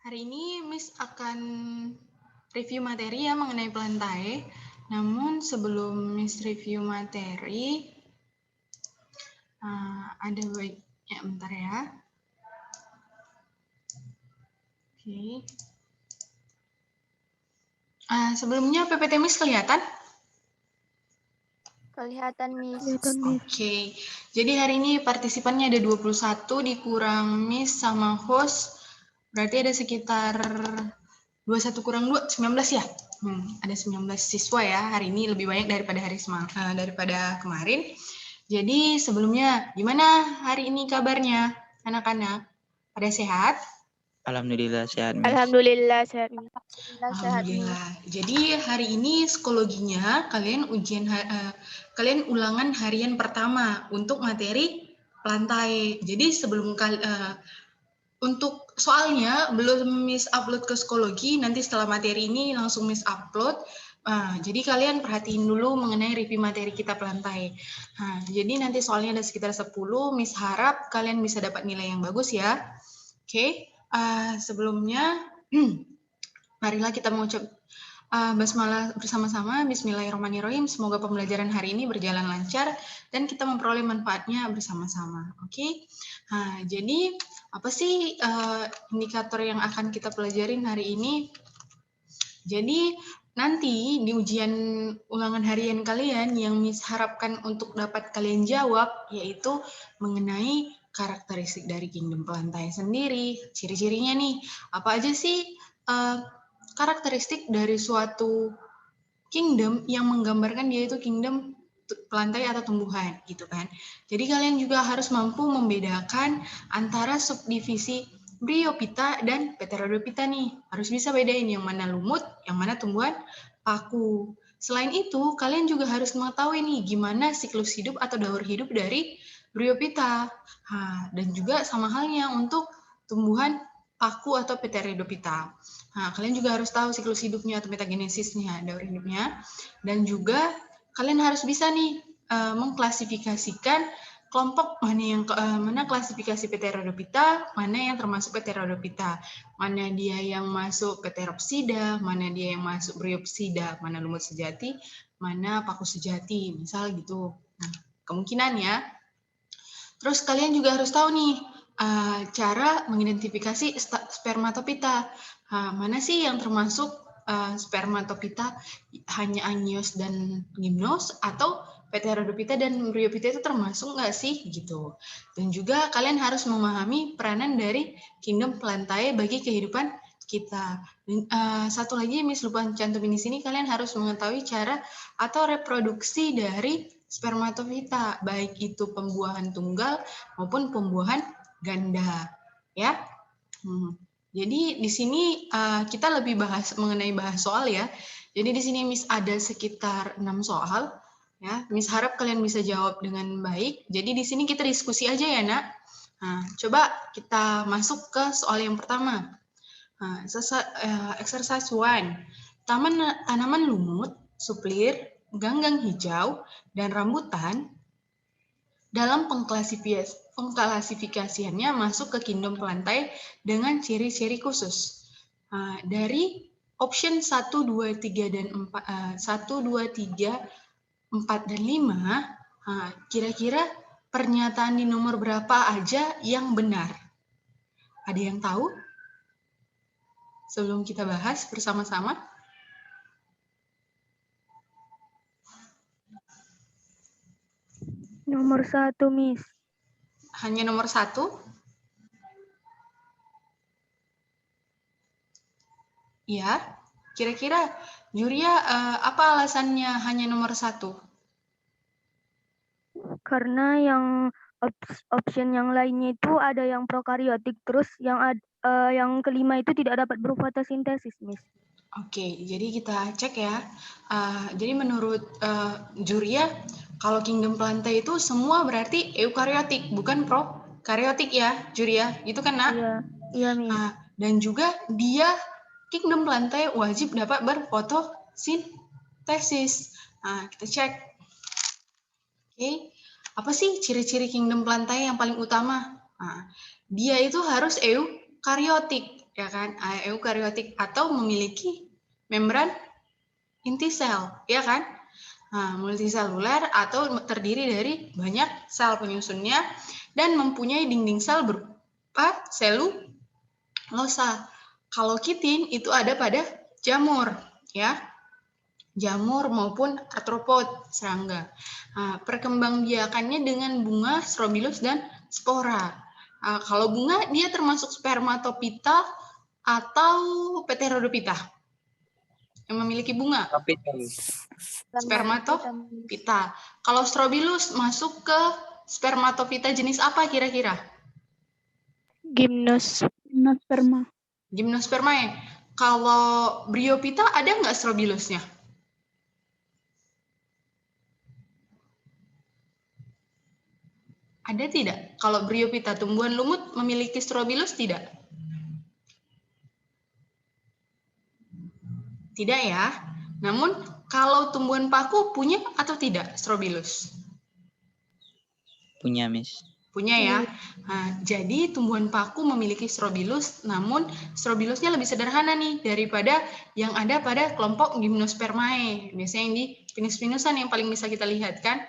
Hari ini Miss akan review materi ya mengenai pelantai. Namun sebelum Miss review materi, ada baiknya bentar ya. Oke. Sebelumnya PPT Miss kelihatan? Kelihatan, Miss. Oke. Jadi hari ini partisipannya ada 21 dikurang Miss sama host. Berarti ada sekitar 21 kurang 2, 19 ya? Ada 19 siswa ya, hari ini lebih banyak daripada kemarin. Jadi sebelumnya, gimana hari ini kabarnya anak-anak? Pada sehat? Alhamdulillah sehat, Miss. Alhamdulillah sehat, Miss. Alhamdulillah. Jadi hari ini psikologinya kalian kalian ulangan harian pertama untuk materi pelantai. Jadi untuk soalnya belum Miss upload ke psikologi, nanti setelah materi ini langsung Miss upload. Jadi kalian perhatiin dulu mengenai review materi kita pelantai. Jadi nanti soalnya ada sekitar 10, Miss harap kalian bisa dapat nilai yang bagus ya. Oke, sebelumnya marilah kita mengucap basmalah bersama-sama. Bismillahirrahmanirrahim. Semoga pembelajaran hari ini berjalan lancar dan kita memperoleh manfaatnya bersama-sama. Oke. Jadi apa sih indikator yang akan kita pelajarin hari ini? Jadi nanti di ujian ulangan harian kalian yang Miss harapkan untuk dapat kalian jawab yaitu mengenai karakteristik dari kingdom pelantai sendiri, ciri-cirinya nih. Apa aja sih karakteristik dari suatu kingdom yang menggambarkan dia itu kingdom pelantai atau tumbuhan gitu kan. Jadi kalian juga harus mampu membedakan antara subdivisi Bryophyta dan Pteridophyta nih. Harus bisa bedain yang mana lumut, yang mana tumbuhan paku. Selain itu, kalian juga harus mengetahui nih gimana siklus hidup atau daur hidup dari Bryophyta. Dan juga sama halnya untuk tumbuhan paku atau Pteridophyta. Kalian juga harus tahu siklus hidupnya atau metagenesisnya, daur hidupnya. Dan juga kalian harus bisa nih mengklasifikasikan kelompok mana klasifikasi Pteridophyta, mana yang termasuk Pteridophyta, mana dia yang masuk Pteropsida, mana dia yang masuk Bryopsida, mana lumut sejati, mana paku sejati, misal gitu. Nah, kemungkinan ya. Terus kalian juga harus tahu nih cara mengidentifikasi spermatophyta. Mana sih yang termasuk spermatophyta hanya Anios dan Gymnos atau Pteridophyta dan Bryophyta itu termasuk nggak sih gitu. Dan juga kalian harus memahami peranan dari kingdom pelantai bagi kehidupan kita. Dan, satu lagi Miss lupa cantumin di sini, kalian harus mengetahui cara atau reproduksi dari spermatofita, baik itu pembuahan tunggal maupun pembuahan ganda, ya. Jadi di sini kita lebih mengenai bahas soal ya. Jadi di sini Miss ada sekitar 6 soal, ya. Miss harap kalian bisa jawab dengan baik. Jadi di sini kita diskusi aja ya, Nak. Coba kita masuk ke soal yang pertama. Exercise 1. Tanaman lumut, suplir, ganggang hijau, dan rambutan dalam pengklasifikasiannya masuk ke kingdom pelantai dengan ciri-ciri khusus. Dari option 1, 2, 3, dan 4, 1, 2, 3, 4, dan 5, kira-kira pernyataan di nomor berapa aja yang benar? Ada yang tahu? Sebelum kita bahas bersama-sama. Nomor 1, Miss. Hanya nomor 1? Ya. Kira-kira Juria apa alasannya hanya nomor 1? Karena yang option yang lainnya itu ada yang prokaryotik, terus yang kelima itu tidak dapat berfotosintesis, Miss. Oke, jadi kita cek ya. Jadi menurut Juria, kalau kingdom pelantai itu semua berarti eukaryotik, bukan prokaryotik ya, Juria. Itu kan, Nak? Iya, Miss. Dan juga dia kingdom pelantai wajib dapat berfotosintesis. Kita cek. Oke, apa sih ciri-ciri kingdom pelantai yang paling utama? Dia itu harus eukaryotik. ya kan? Eukariotik atau memiliki membran inti sel, ya kan? Nah, multiseluler atau terdiri dari banyak sel penyusunnya dan mempunyai dinding sel berupa selulosa. Kalau kitin itu ada pada jamur, ya. Jamur maupun artropod, serangga. Nah, perkembangbiakannya dengan bunga, strobilus, dan spora. Nah, kalau bunga, dia termasuk spermatopita atau pterodopita yang memiliki bunga. Spermatopita. Kalau strobilus masuk ke spermatopita jenis apa kira-kira? Gimnosperma. Gymnospermae. Kalau bryopita ada nggak strobilusnya? Ada tidak? Kalau bryopita, tumbuhan lumut memiliki strobilus tidak? Tidak ya. Namun kalau tumbuhan paku punya atau tidak strobilus? Punya, Miss. Punya ya. Nah, jadi tumbuhan paku memiliki strobilus, namun strobilusnya lebih sederhana nih daripada yang ada pada kelompok Gymnospermae. Biasanya yang di pinus-pinusan yang paling bisa kita lihat kan.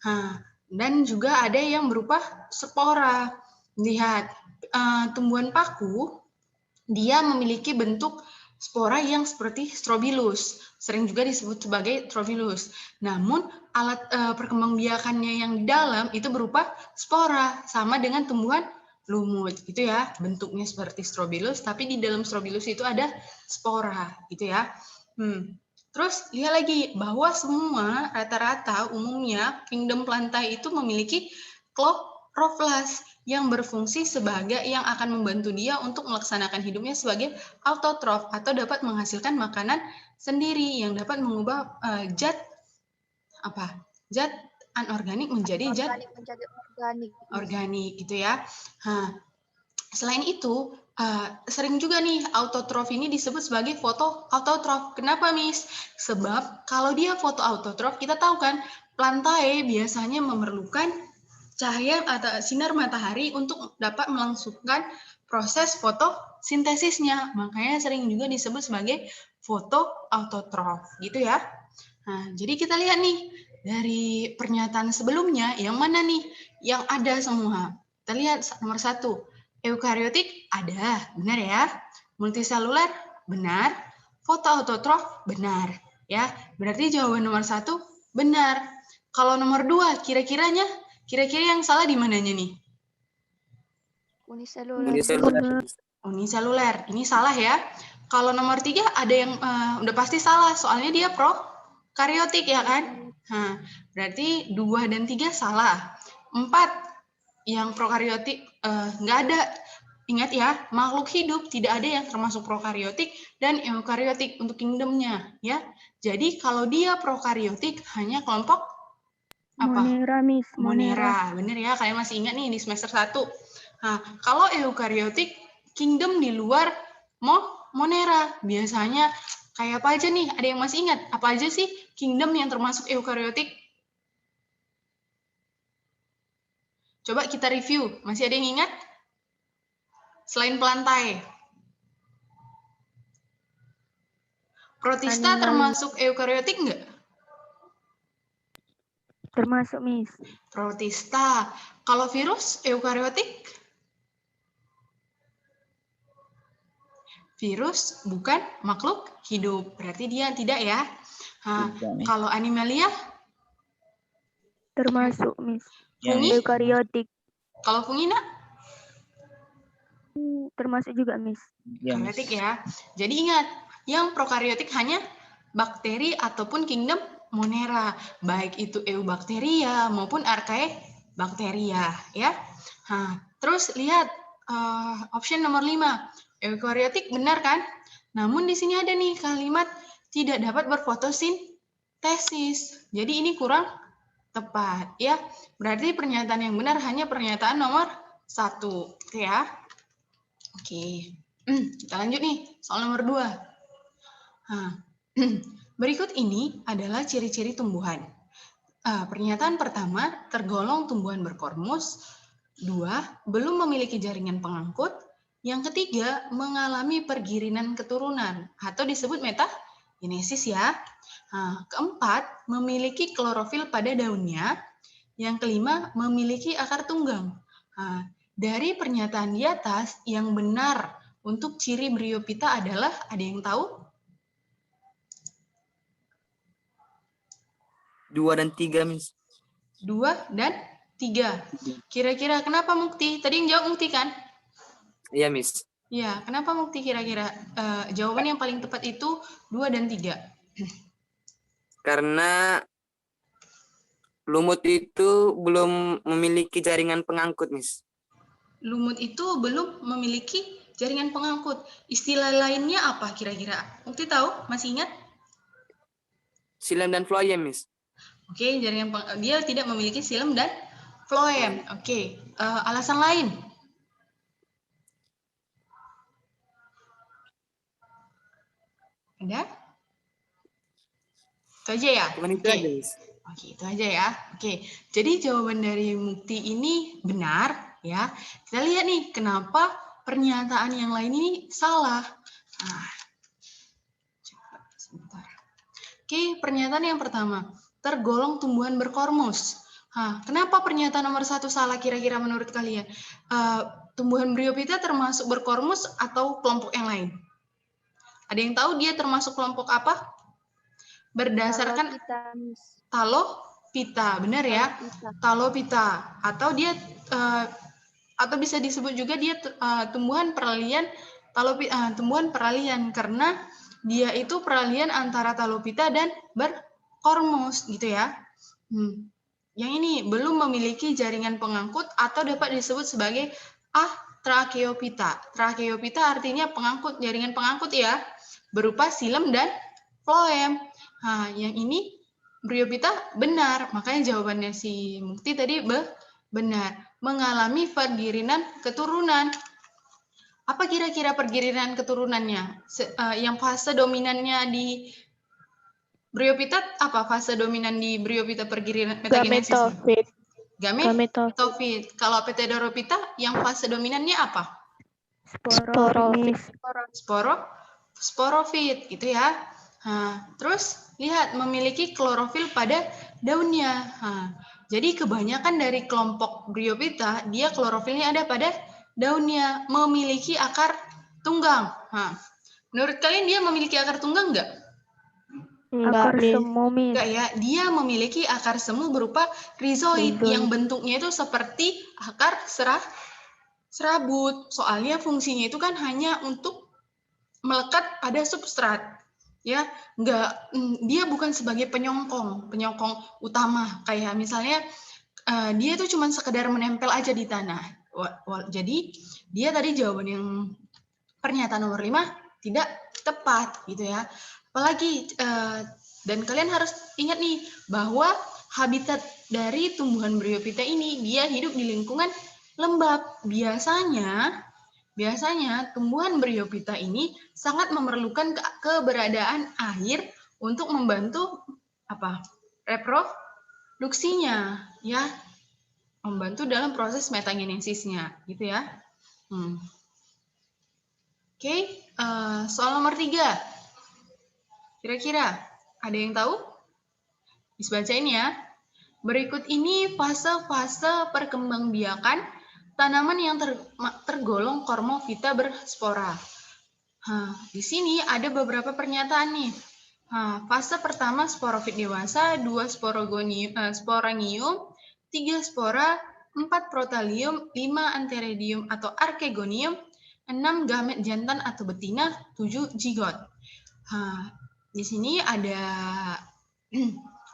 Nah, dan juga ada yang berupa spora. Lihat, tumbuhan paku, dia memiliki bentuk spora yang seperti strobilus. Sering juga disebut sebagai strobilus. Namun, alat perkembangbiakannya yang di dalam itu berupa spora, sama dengan tumbuhan lumut. Gitu ya, bentuknya seperti strobilus, tapi di dalam strobilus itu ada spora. Gitu ya. Terus lihat lagi bahwa semua rata-rata umumnya kingdom plantae itu memiliki chloroplast yang berfungsi sebagai yang akan membantu dia untuk melaksanakan hidupnya sebagai autotrof atau dapat menghasilkan makanan sendiri yang dapat mengubah zat anorganik menjadi zat organik gitu ya. Nah, selain itu sering juga nih autotrof ini disebut sebagai fotoautotrof. Kenapa, Miss? Sebab kalau dia fotoautotrof, kita tahu kan plantae biasanya memerlukan cahaya atau sinar matahari untuk dapat melangsungkan proses fotosintesisnya. Makanya sering juga disebut sebagai fotoautotrof, gitu ya. Nah, jadi kita lihat nih dari pernyataan sebelumnya yang mana nih yang ada semua. Kita lihat nomor 1. Eukariotik ada, benar ya. Multiseluler benar. Fotoautotrof benar, ya. Berarti jawaban nomor 1 benar. Kalau nomor 2 kira-kira yang salah di mananya nih? Uniseluler. Ini salah ya. Kalau nomor 3 ada yang udah pasti salah, soalnya dia prokariotik ya kan? Nah, berarti 2 dan 3 salah. 4 yang prokariotik nggak ada. Ingat ya, makhluk hidup tidak ada yang termasuk prokariotik dan eukariotik untuk kingdomnya, ya. Jadi kalau dia prokariotik hanya kelompok apa? Monera, Miss. Monera. Bener ya, kalian masih ingat nih di semester 1. Nah, kalau eukariotik kingdom di luar Monera, biasanya kayak apa aja nih? Ada yang masih ingat? Apa aja sih kingdom yang termasuk eukariotik? Coba kita review. Masih ada yang ingat? Selain plantae. Protista termasuk eukariotik enggak? Termasuk, Miss. Protista. Kalau virus eukariotik? Virus bukan makhluk hidup. Berarti dia tidak ya. Nah, kalau animalia? Termasuk, Miss. Fungi? Eukariotik. Kalau fungina? Termasuk juga, Miss. Eukariotik ya. Jadi ingat, yang prokariotik hanya bakteri ataupun kingdom Monera, baik itu eubakteria maupun archaebacteria ya. Nah, terus lihat option nomor 5. Eukariotik benar kan? Namun di sini ada nih kalimat tidak dapat berfotosintesis. Jadi ini kurang tepat ya. Berarti pernyataan yang benar hanya pernyataan nomor 1, oke ya. Oke. Kita lanjut nih, soal nomor 2. Nah, berikut ini adalah ciri-ciri tumbuhan. Pernyataan pertama, tergolong tumbuhan berkormus. 2, belum memiliki jaringan pengangkut. Yang ketiga, mengalami pergirinan keturunan atau disebut metagenesis ya. Nah, keempat, memiliki klorofil pada daunnya. Yang kelima, memiliki akar tunggang. Nah, dari pernyataan di atas, yang benar untuk ciri Bryophyta adalah, ada yang tahu? 2 dan 3, Miss. 2 dan 3. Kira-kira kenapa Mukti? Tadi yang jawab Mukti kan? Iya, Miss. Ya, kenapa Mukti kira-kira? Jawaban yang paling tepat itu 2 dan 3. Karena lumut itu belum memiliki jaringan pengangkut, Miss. Lumut itu belum memiliki jaringan pengangkut. Istilah lainnya apa kira-kira? Mukti tahu? Masih ingat? Xilem dan phloem, Miss. Oke, dia tidak memiliki xilem dan phloem. Oke, alasan lain? Ada? Itu aja ya? Cuman itu Oke. aja, Miss. Oke, itu aja ya. Oke, jadi jawaban dari Mukti ini benar ya. Kita lihat nih, kenapa pernyataan yang lain ini salah. Nah, coba sebentar. Oke, pernyataan yang pertama, tergolong tumbuhan berkormus. Kenapa pernyataan nomor 1 salah kira-kira menurut kalian? Tumbuhan Bryophyta termasuk berkormus atau kelompok yang lain? Ada yang tahu dia termasuk kelompok apa? Berdasarkan Talophyta, benar ya? Talophyta, atau dia atau bisa disebut juga dia tumbuhan peralihan tumbuhan peralihan karena dia itu peralihan antara Talophyta dan berkormus gitu ya. Yang ini belum memiliki jaringan pengangkut atau dapat disebut sebagai Tracheophyta. Tracheophyta artinya pengangkut, jaringan pengangkut ya, berupa xilem dan phloem. Yang ini Bryophyta benar, makanya jawabannya si Mukti tadi benar. Mengalami pergirinan keturunan. Apa kira-kira pergirinan keturunannya? Yang fase dominannya di Bryophyta apa? Fase dominan di Bryophyta pergirinan metagenesis? Gametofit. Kalau Pteridophyta yang fase dominannya apa? Sporofit gitu ya. Terus lihat memiliki klorofil pada daunnya. Jadi kebanyakan dari kelompok Bryophyta dia klorofilnya ada pada daunnya, memiliki akar tunggang. Menurut kalian dia memiliki akar tunggang enggak? Akar semu, Miss. Enggak ya, dia memiliki akar semu berupa rizoid yang bentuknya itu seperti akar serabut. Soalnya fungsinya itu kan hanya untuk melekat pada substrat. Ya, dia bukan sebagai penyongkong utama kayak misalnya dia itu cuma sekedar menempel aja di tanah. Jadi dia tadi jawaban yang pernyataan nomor 5 tidak tepat gitu ya. Apalagi dan kalian harus ingat nih bahwa habitat dari tumbuhan Bryophyta ini dia hidup di lingkungan lembab. Biasanya tumbuhan Bryophyta ini sangat memerlukan keberadaan air untuk membantu reproduksinya ya, membantu dalam proses metagenesisnya gitu ya. Oke, soal nomor 3. Kira-kira ada yang tahu? Bisa bacain ya. Berikut ini fase-fase perkembangbiakan tanaman yang tergolong Cormophyta berspora. Di sini ada beberapa pernyataan nih. Fase pertama sporofit dewasa, 2 sporangium, 3 spora, 4 protalium, 5 antheridium atau archegonium, 6 gamet jantan atau betina, 7 zigot. Di sini ada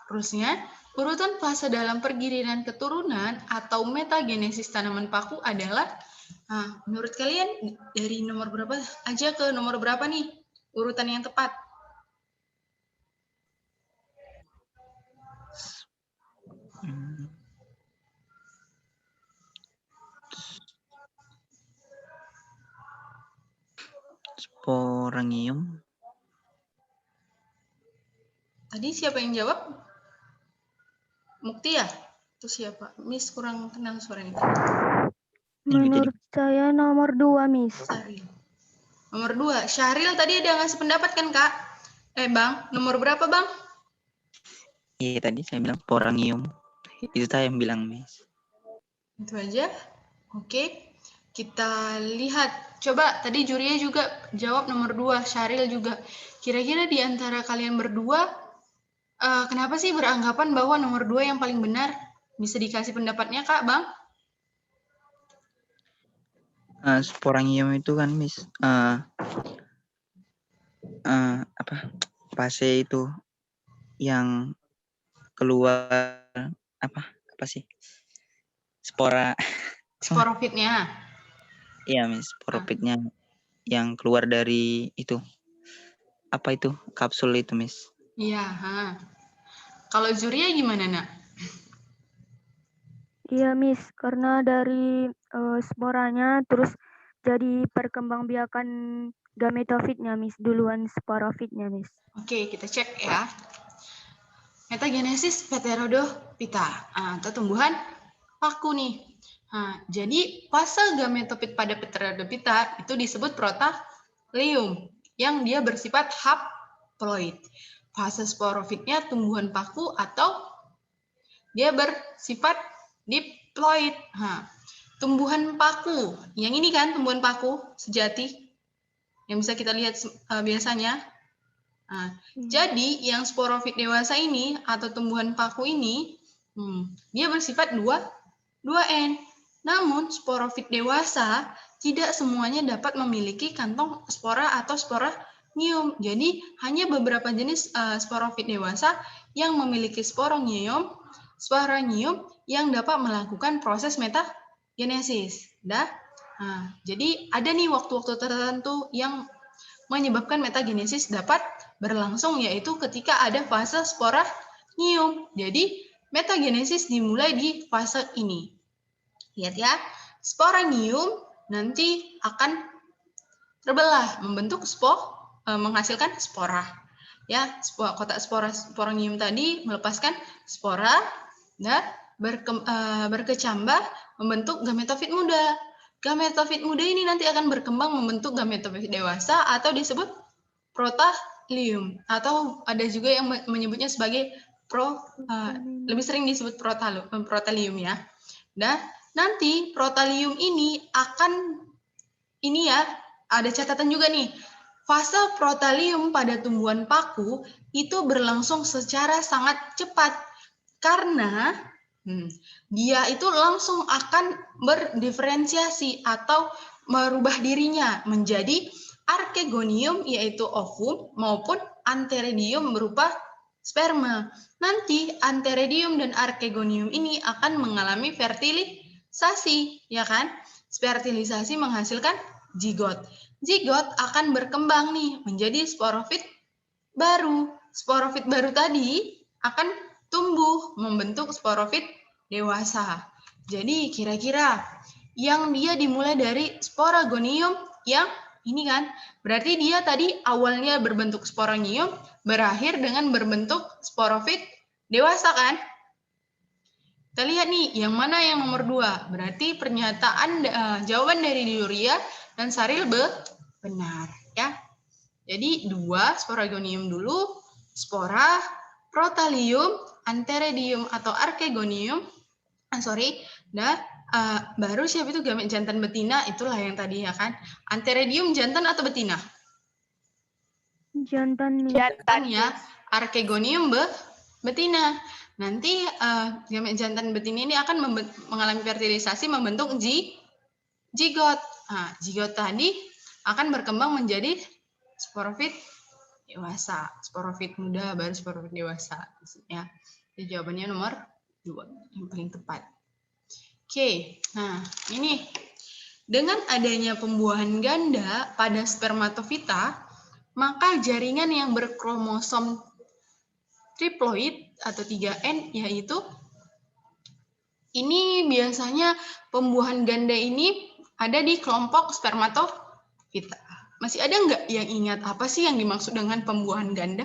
terusnya, urutan fase dalam pergirinan keturunan atau metagenesis tanaman paku adalah, menurut kalian dari nomor berapa aja ke nomor berapa nih urutan yang tepat? Sporangium. Tadi siapa yang jawab? Mukti ya? Itu siapa? Miss kurang kenal suaranya. Menurut Saya nomor 2, Miss. Saril. Nomor 2. Syahril tadi ada ngasih pendapat kan, Kak? Bang, nomor berapa, Bang? Iya, tadi saya bilang sporangium. Itu saya yang bilang, Miss. Itu aja. Oke. Kita lihat. Coba tadi jurinya juga jawab nomor 2, Syahril juga. Kira-kira di antara kalian berdua, kenapa sih beranggapan bahwa nomor 2 yang paling benar? Bisa dikasih pendapatnya, Kak, Bang? Sporangium itu kan, Miss, apa, fase itu yang keluar apa sih? Spora. Sporofitnya. Iya, Miss, sporofitnya yang keluar dari itu. Apa itu? Kapsul itu, Miss. Iya, Kalau Zuria gimana, Nak? Iya, Miss, karena dari sporanya terus jadi perkembangbiakan gametofitnya, Miss, duluan sporofitnya, Miss. Oke, kita cek ya. Metagenesis Pteridophyta atau tumbuhan paku nih. Jadi fase gametofit pada Pteridophyta itu disebut protalium yang dia bersifat haploid. Fase sporofitnya tumbuhan paku atau dia bersifat diploid. Tumbuhan paku, yang ini kan tumbuhan paku sejati yang bisa kita lihat biasanya. Jadi yang sporofit dewasa ini atau tumbuhan paku ini, dia bersifat 2N. Namun sporofit dewasa tidak semuanya dapat memiliki kantong spora atau sporanium. Jadi hanya beberapa jenis sporofit dewasa yang memiliki sporanium yang dapat melakukan proses metagenesis. Jadi ada nih waktu-waktu tertentu yang menyebabkan metagenesis dapat berlangsung, yaitu ketika ada fase sporanium. Jadi metagenesis dimulai di fase ini. Lihat ya, sporanium nanti akan terbelah membentuk menghasilkan spora. Ya, kotak sporanium tadi melepaskan spora dan berkecambah membentuk gametofit muda. Gametofit muda ini nanti akan berkembang membentuk gametofit dewasa atau disebut protalium, atau ada juga yang menyebutnya sebagai lebih sering disebut protalium ya. Dan nanti protalium ini akan ada catatan juga nih. Fase protalium pada tumbuhan paku itu berlangsung secara sangat cepat karena dia itu langsung akan berdiferensiasi atau merubah dirinya menjadi archegonium yaitu ovum maupun antheridium berupa sperma. Nanti antheridium dan archegonium ini akan mengalami fertilisasi, ya kan? Fertilisasi menghasilkan zigot. Zigot akan berkembang nih menjadi sporofit baru. Sporofit baru tadi akan tumbuh membentuk sporofit dewasa. Jadi kira-kira yang dia dimulai dari sporagonium yang ini kan, berarti dia tadi awalnya berbentuk sporanium, berakhir dengan berbentuk sporofit dewasa kan? Kita lihat nih, yang mana yang nomor 2? Berarti pernyataan jawaban dari Diuria dan Saril benar ya. Jadi 2 sporagonium dulu, spora, protalium, antheridium atau archegonium. Baru siapa itu gamet jantan betina, itulah yang tadi ya kan. Antheridium jantan atau betina? Jantan, Miss. Jantan ya. Archegonium betina. Nanti gamet jantan betina ini akan mengalami fertilisasi membentuk zigot. Zigot tadi akan berkembang menjadi sporofit dewasa, sporofit muda baru sporofit dewasa. Ya. Jadi jawabannya nomor 2 yang paling tepat. Oke, nah ini dengan adanya pembuahan ganda pada spermatofita, maka jaringan yang berkromosom triploid atau 3N yaitu ini biasanya pembuahan ganda ini ada di kelompok spermatofita. Masih ada nggak yang ingat apa sih yang dimaksud dengan pembuahan ganda?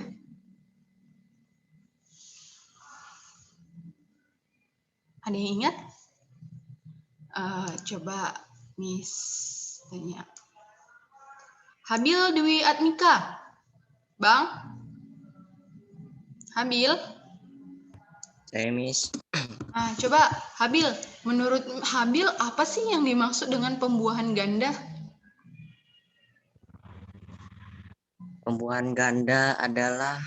Ada yang ingat? Coba Miss tanya. Habil Dwi Atmika. Bang? Habil? Saya Miss. Coba Habil, menurut Habil apa sih yang dimaksud dengan pembuahan ganda? Pembuahan ganda adalah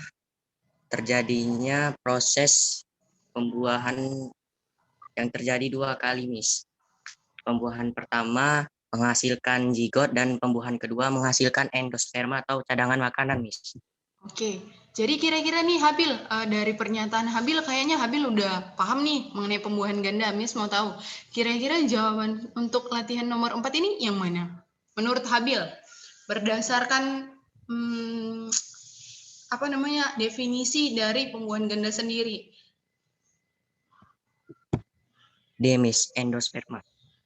terjadinya proses pembuahan yang terjadi 2 kali, Miss. Pembuahan pertama menghasilkan zigot dan pembuahan kedua menghasilkan endosperma atau cadangan makanan, Miss. Oke, jadi kira-kira nih Habil, dari pernyataan Habil kayaknya Habil udah paham nih mengenai pembuahan ganda. Miss mau tahu, kira-kira jawaban untuk latihan nomor 4 ini yang mana? Menurut Habil, berdasarkan definisi dari pembuahan ganda sendiri. D, Miss, endosperma.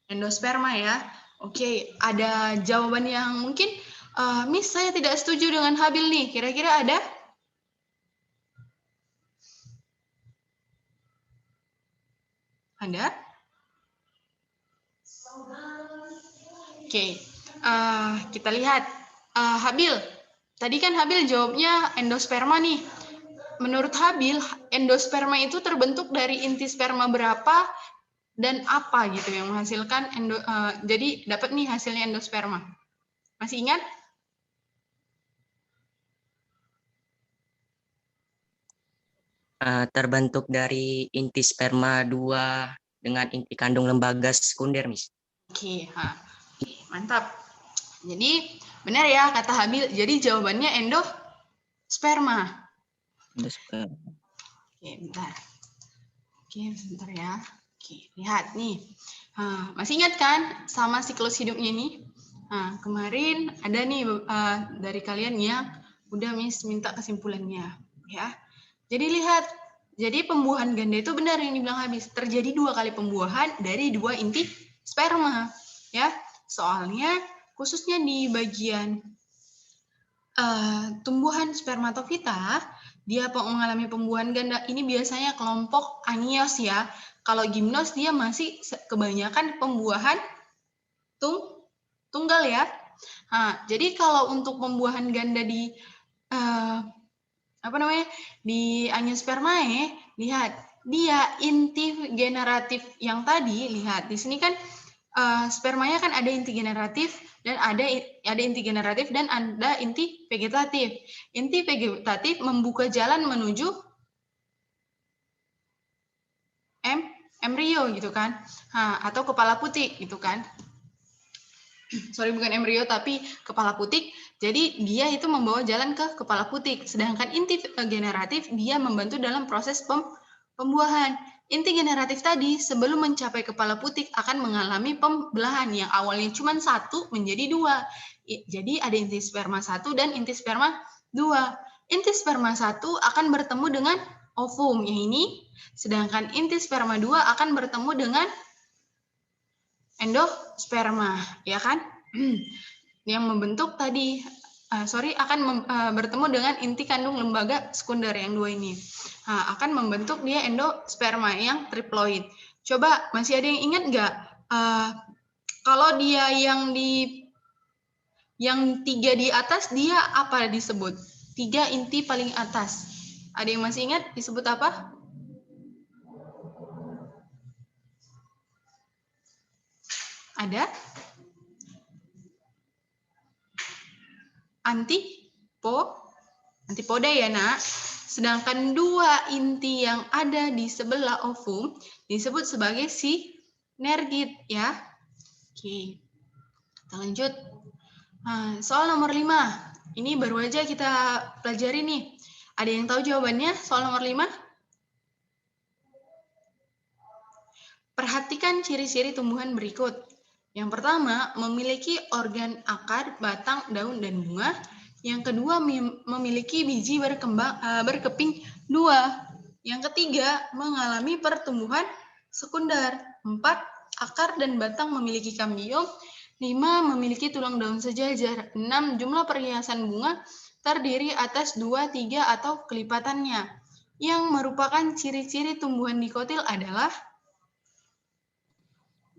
Endosperma ya. Oke, ada jawaban yang mungkin Miss saya tidak setuju dengan Habil nih. Kira-kira ada? Ada? Oke, kita lihat. Habil, tadi kan Habil jawabnya endosperma nih. Menurut Habil, endosperma itu terbentuk dari inti sperma berapa dan apa gitu yang menghasilkan jadi dapat nih hasilnya endosperma. Masih ingat? Terbentuk dari inti sperma 2 dengan inti kandung lembaga sekunder, Miss. Oke, mantap. Jadi benar ya kata Habil. Jadi jawabannya endosperma. Endosperma. Oke, bentar. Oke, sebentar ya. Oke, lihat nih. Masih ingat kan sama siklus hidupnya ini? Kemarin ada nih dari kalian yang udah Miss minta kesimpulannya, ya. Jadi lihat, jadi pembuahan ganda itu benar yang dibilang Habis. Terjadi 2 kali pembuahan dari 2 inti sperma, ya. Soalnya khususnya di bagian tumbuhan spermatofita, dia mengalami pembuahan ganda. Ini biasanya kelompok anios ya. Kalau gimnos dia masih kebanyakan pembuahan tunggal ya. Jadi kalau untuk pembuahan ganda di di Angiospermae, lihat dia inti generatif yang tadi, lihat di sini kan spermanya kan ada inti generatif dan ada inti generatif dan ada inti vegetatif. Inti vegetatif membuka jalan menuju embrio gitu kan, atau kepala putih gitu kan. Sorry, bukan embrio tapi kepala putik. Jadi dia itu membawa jalan ke kepala putik. Sedangkan inti generatif dia membantu dalam proses pembuahan. Inti generatif tadi sebelum mencapai kepala putik akan mengalami pembelahan yang awalnya cuma 1 menjadi 2. Jadi ada inti sperma 1 dan inti sperma 2. Inti sperma 1 akan bertemu dengan ovum yang ini. Sedangkan inti sperma 2 akan bertemu dengan endosperma, ya kan? Yang membentuk tadi, akan bertemu dengan inti kandung lembaga sekunder yang 2 ini. Akan membentuk dia endosperma yang triploid. Coba masih ada yang ingat nggak? Kalau dia yang 3 di atas, dia apa disebut? 3 inti paling atas. Ada yang masih ingat disebut apa? Ada? Antipode ya nak. Sedangkan 2 inti yang ada di sebelah ovum disebut sebagai sinergit ya. Oke, kita lanjut. Soal nomor 5. Ini baru aja kita pelajari nih. Ada yang tahu jawabannya soal nomor 5? Perhatikan ciri-ciri tumbuhan berikut. Yang pertama, memiliki organ akar, batang, daun, dan bunga. Yang kedua, memiliki biji berkeping 2. Yang ketiga, mengalami pertumbuhan sekunder. 4, akar dan batang memiliki kambium. 5, memiliki tulang daun sejajar. 6, jumlah perhiasan bunga terdiri atas 2, 3, atau kelipatannya. Yang merupakan ciri-ciri tumbuhan dikotil adalah,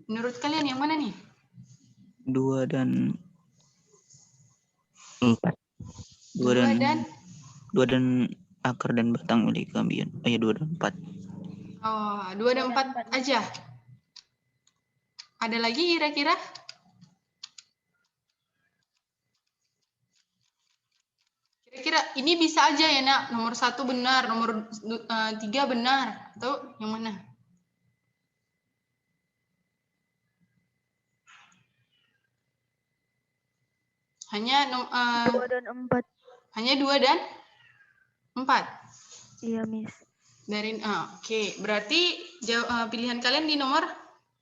menurut kalian yang mana nih? 2 dan 4. 2 2 dan dan 2 dan akar dan batang milik kambiun. Oh ya 2 dan 4. oh 2 dan 4 aja. Ada lagi kira-kira? Kira-kira ini bisa aja ya nak, nomor 1 benar, nomor 3 benar, atau yang mana? Hanya 2 dan 4. hanya 2 dan 4. Iya, Miss. Dari oke, berarti pilihan kalian di nomor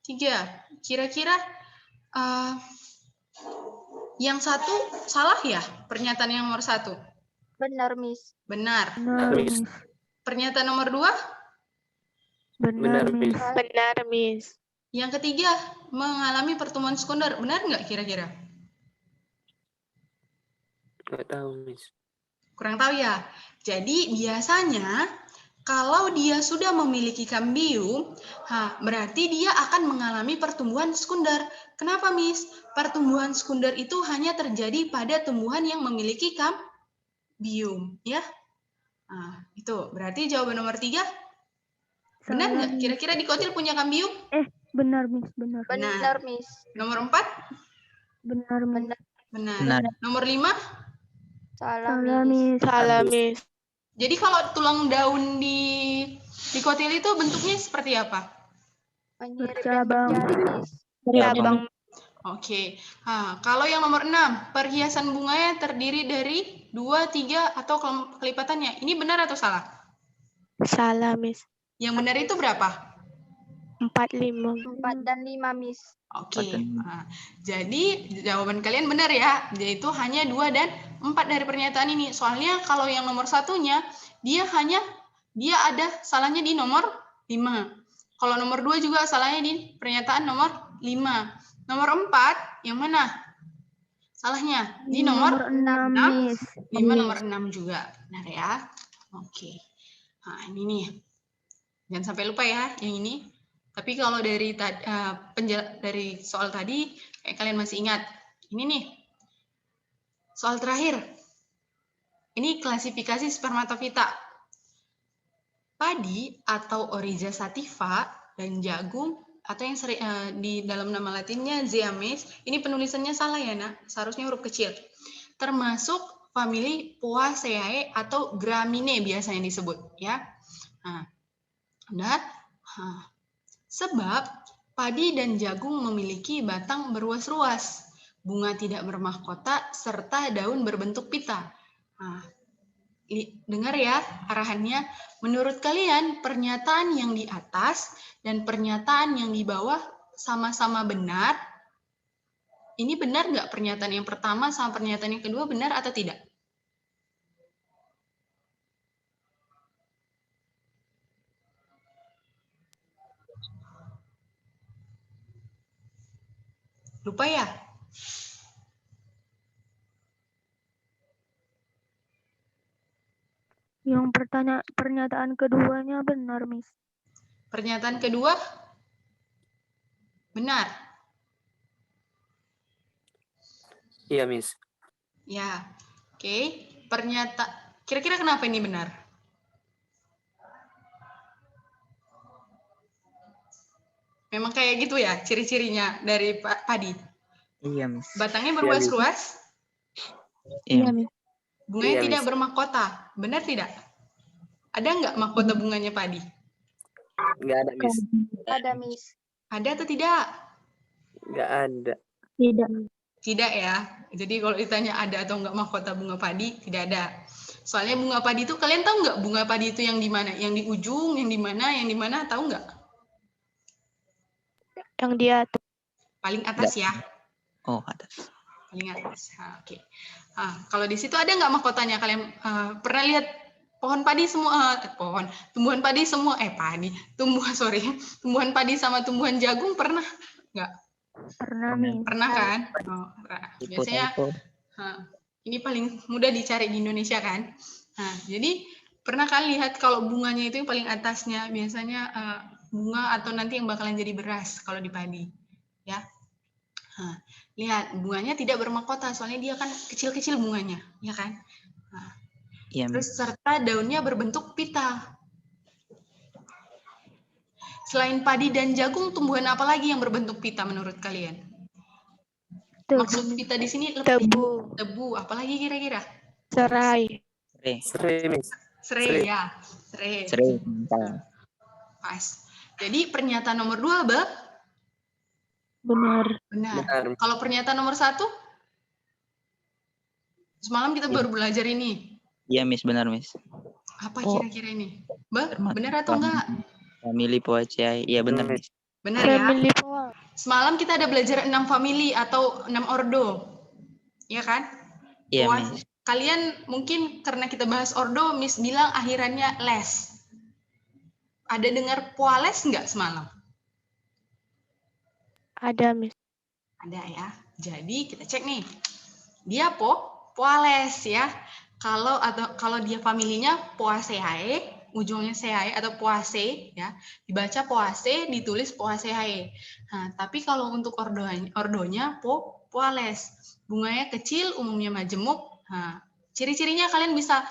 3. Kira-kira yang satu salah ya? Pernyataan yang nomor 1. Benar, Miss. Benar. Benar, Miss. Miss. Pernyataan nomor 2. Benar, Benar, Miss. Miss. Benar, Miss. Yang ketiga, mengalami pertemuan sekunder. Benar nggak kira-kira? Nggak tahu, Miss. Kurang tahu ya. Jadi biasanya kalau dia sudah memiliki kambium, berarti dia akan mengalami pertumbuhan sekunder. Kenapa, Miss? Pertumbuhan sekunder itu hanya terjadi pada tumbuhan yang memiliki kambium, ya. Nah, itu berarti jawaban nomor 3 benar Salah, nggak? Miss. Kira-kira di Kotil punya kambium? Benar, Miss. Benar. Benar. Miss. Nomor 4? Benar, Miss. Benar. Benar. Nomor 5? Salah, Miss. Salah, Miss. Jadi kalau tulang daun di kotil itu bentuknya seperti apa? Bercabang. Cabang. Oke. Kalau yang nomor 6, perhiasan bunganya terdiri dari 2, 3, atau kelipatannya. Ini benar atau salah? Salah, Miss. Yang benar itu berapa? 4, 5. 4 dan 5, Miss. Oke. 4 dan 5. Jadi jawaban kalian benar ya, yaitu hanya 2 dan 4 dari pernyataan ini. Soalnya kalau yang nomor satunya, dia ada salahnya di nomor 5. Kalau nomor 2 juga salahnya di pernyataan nomor 5. Nomor 4, yang mana? Salahnya di nomor 6, 6. Miss. 5 nomor 6 juga. Benar ya? Oke. Nah, ini nih. Jangan sampai lupa ya yang ini. Tapi kalau dari soal tadi, kayak kalian masih ingat. Ini nih. Soal terakhir. Ini klasifikasi spermatofita. Padi atau Oryza sativa dan jagung atau yang sering di dalam nama latinnya Zeames, ini penulisannya salah ya nak, seharusnya huruf kecil. Termasuk famili Poaceae atau Gramineae biasanya disebut ya. Sebab padi dan jagung memiliki batang berruas-ruas, bunga tidak bermahkota, serta daun berbentuk pita. Dengar ya arahannya. Menurut kalian, pernyataan yang di atas dan pernyataan yang di bawah sama-sama benar? Ini benar nggak pernyataan yang pertama sama pernyataan yang kedua, benar atau tidak? Lupa ya? Yang pernyataan keduanya benar, Miss. Pernyataan kedua benar. Iya, Miss. Ya, oke. Kira-kira kenapa ini benar? Memang kayak gitu ya ciri-cirinya dari padi. Iya, Miss. Batangnya berruas-ruas, Iya. bunganya Iya, tidak Miss. bermahkota. Benar tidak? Ada nggak mahkota bunganya padi? Nggak ada, Miss. Ada, Miss. Ada atau tidak? Nggak ada. Tidak. Tidak ya. Jadi kalau ditanya ada atau nggak mahkota bunga padi, tidak ada. Soalnya bunga padi itu, kalian tahu nggak bunga padi itu yang di mana? Yang di ujung, yang di mana, tahu nggak? Yang dia Paling atas ya. Oh, atas. Paling atas. Oke. Kalau di situ ada nggak mahkotanya? Kalian pernah lihat pohon padi semua? Tumbuhan padi semua? Tumbuhan padi sama tumbuhan jagung pernah nggak? Pernah, Miss. Pernah kan? Oh, pernah. Biasanya ini paling mudah dicari di Indonesia kan? Jadi pernah kalian lihat kalau bunganya itu yang paling atasnya biasanya bunga atau nanti yang bakalan jadi beras kalau di padi, ya. Lihat, bunganya tidak bermahkota, soalnya dia kan kecil-kecil bunganya, ya kan? Iya, Terus Miss. serta daunnya berbentuk pita. Selain padi dan jagung, tumbuhan apa lagi yang berbentuk pita menurut kalian? Maksud pita di sini Tebu. tebu, apalagi kira-kira? Serai. Serai, Miss. Serai ya, serai. Serai. Mantap. Pas. Jadi pernyataan nomor 2, Benar. benar. Benar. Kalau pernyataan nomor 1, semalam kita baru belajar ini. Iya, Miss, benar, Miss. Apa Oh. kira-kira ini? Benar Termasuk atau enggak? Family Poaceae. Iya, benar, Miss. Benar ya. Family Poa. Semalam kita ada belajar 6 family atau 6 ordo. Iya kan? Iya, Poa- Miss. Kalian mungkin karena kita bahas ordo, Miss bilang akhirannya les. Ada dengar poales enggak semalam? Ada, Miss. Ada ya. Jadi kita cek nih. Dia poales ya. Kalau dia familinya Poaceae, ujungnya seae atau Poaceae ya. Dibaca Poaceae, ditulis Poaceae. Nah, tapi kalau untuk ordonya poales. Bunganya kecil, umumnya majemuk. Nah, ciri-cirinya kalian bisa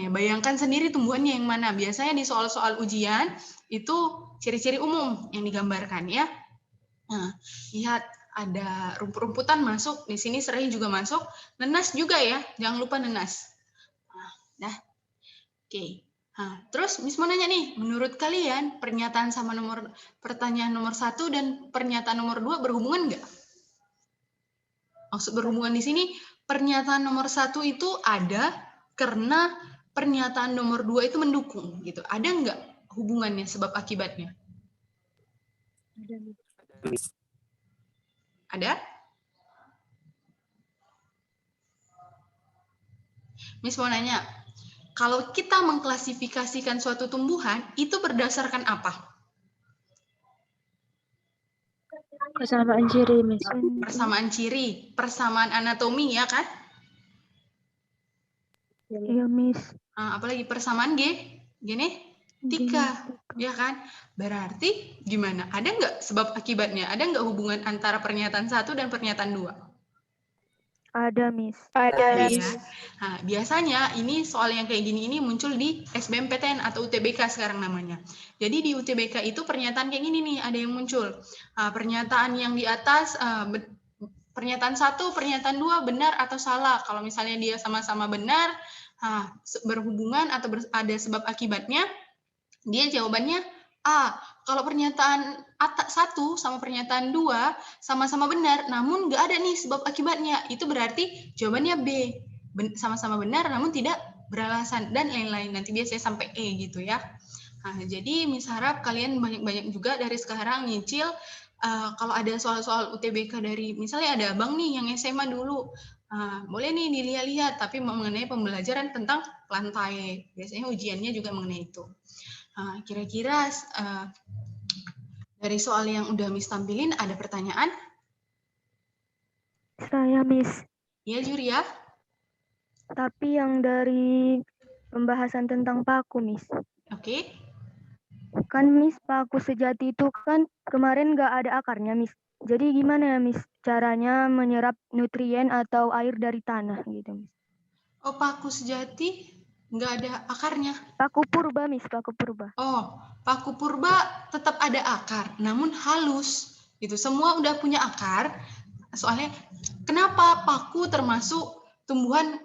bayangkan sendiri tumbuhannya yang mana. Biasanya di soal-soal ujian itu ciri-ciri umum yang digambarkan ya. Nah, lihat ada rumput-rumputan masuk, di sini serai juga masuk, nenas juga ya, jangan lupa nenas. Nah, oke. Nah, terus Miss mau nanya nih, menurut kalian pernyataan pertanyaan nomor 1 dan pernyataan nomor 2 berhubungan nggak? Maksud berhubungan di sini, pernyataan nomor 1 itu ada karena pernyataan nomor 2 itu mendukung gitu. Ada nggak hubungannya sebab akibatnya? Miss. Ada? Miss mau nanya, kalau kita mengklasifikasikan suatu tumbuhan, itu berdasarkan apa? Kesamaan ciri, Miss. Persamaan ciri, persamaan anatomi ya kan? Iya, Miss. Apalagi persamaan genetika, ya kan? Berarti gimana? Ada nggak sebab akibatnya? Ada nggak hubungan antara pernyataan 1 dan pernyataan 2? Ada, Miss. Ada, Ya. Miss. Nah, biasanya ini soal yang kayak gini ini muncul di SBMPTN atau UTBK sekarang namanya. Jadi di UTBK itu pernyataan kayak gini nih, ada yang muncul. Pernyataan yang di atas, pernyataan 1, pernyataan 2 benar atau salah. Kalau misalnya dia sama-sama benar, berhubungan atau ada sebab akibatnya, dia jawabannya A. Kalau pernyataan 1 sama pernyataan 2 sama-sama benar, namun nggak ada nih sebab akibatnya, itu berarti jawabannya B. Sama-sama benar, namun tidak beralasan, dan lain-lain. Nanti biasanya sampai E gitu ya. Nah, jadi Miss harap kalian banyak-banyak juga dari sekarang nyicil. Kalau ada soal-soal UTBK dari, misalnya ada abang nih yang SMA dulu, boleh nih dilihat-lihat, tapi mengenai pembelajaran tentang plantae. Biasanya ujiannya juga mengenai itu. Kira-kira dari soal yang udah Miss tampilin, ada pertanyaan? Saya, Miss. Iya, Juria? Tapi yang dari pembahasan tentang paku, Miss. Oke. Kan, Miss, paku sejati itu kan kemarin nggak ada akarnya, Miss. Jadi gimana ya, Miss, caranya menyerap nutrien atau air dari tanah gitu, Miss? Oh, paku sejati nggak ada akarnya. Paku purba, Miss, paku purba. Oh, paku purba tetap ada akar, namun halus. Gitu. Semua udah punya akar. Soalnya kenapa paku termasuk tumbuhan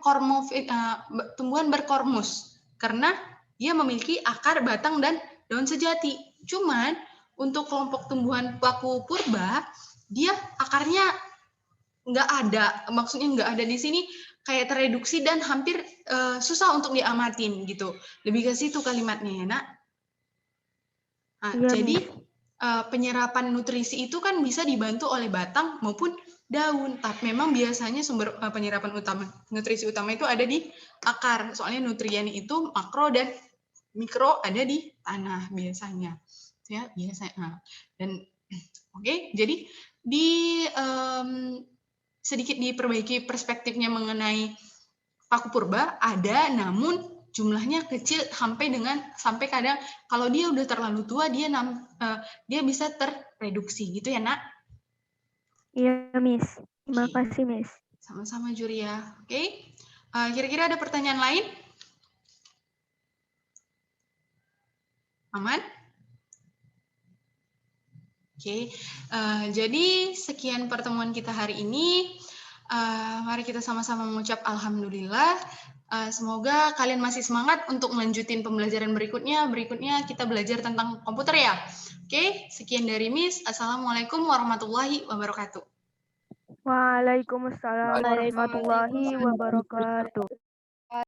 berkormus? Karena dia memiliki akar, batang, dan daun sejati. Cuman untuk kelompok tumbuhan paku purba, dia akarnya nggak ada. Maksudnya nggak ada di sini, kayak tereduksi dan hampir susah untuk diamatin gitu. Lebih ke situ kalimatnya ya, Nak. Iya, Jadi Miss. penyerapan nutrisi itu kan bisa dibantu oleh batang maupun daun. Tapi memang biasanya sumber penyerapan nutrisi utama itu ada di akar. Soalnya nutrien itu makro dan mikro ada di tanah biasanya. Ya, biasanya. Dan oke, jadi sedikit diperbaiki perspektifnya mengenai paku purba ada, namun jumlahnya kecil sampai kadang kalau dia udah terlalu tua dia bisa terreduksi gitu ya, Nak. Iya, Miss. Terima Oke. kasih, Miss. Sama-sama Juria. Oke. Kira-kira ada pertanyaan lain? Aman? Oke. Jadi sekian pertemuan kita hari ini. Mari kita sama-sama mengucap alhamdulillah. Semoga kalian masih semangat untuk melanjutin pembelajaran berikutnya. Berikutnya kita belajar tentang komputer ya. Oke, sekian dari Miss. Assalamualaikum warahmatullahi wabarakatuh. Waalaikumsalam warahmatullahi wabarakatuh.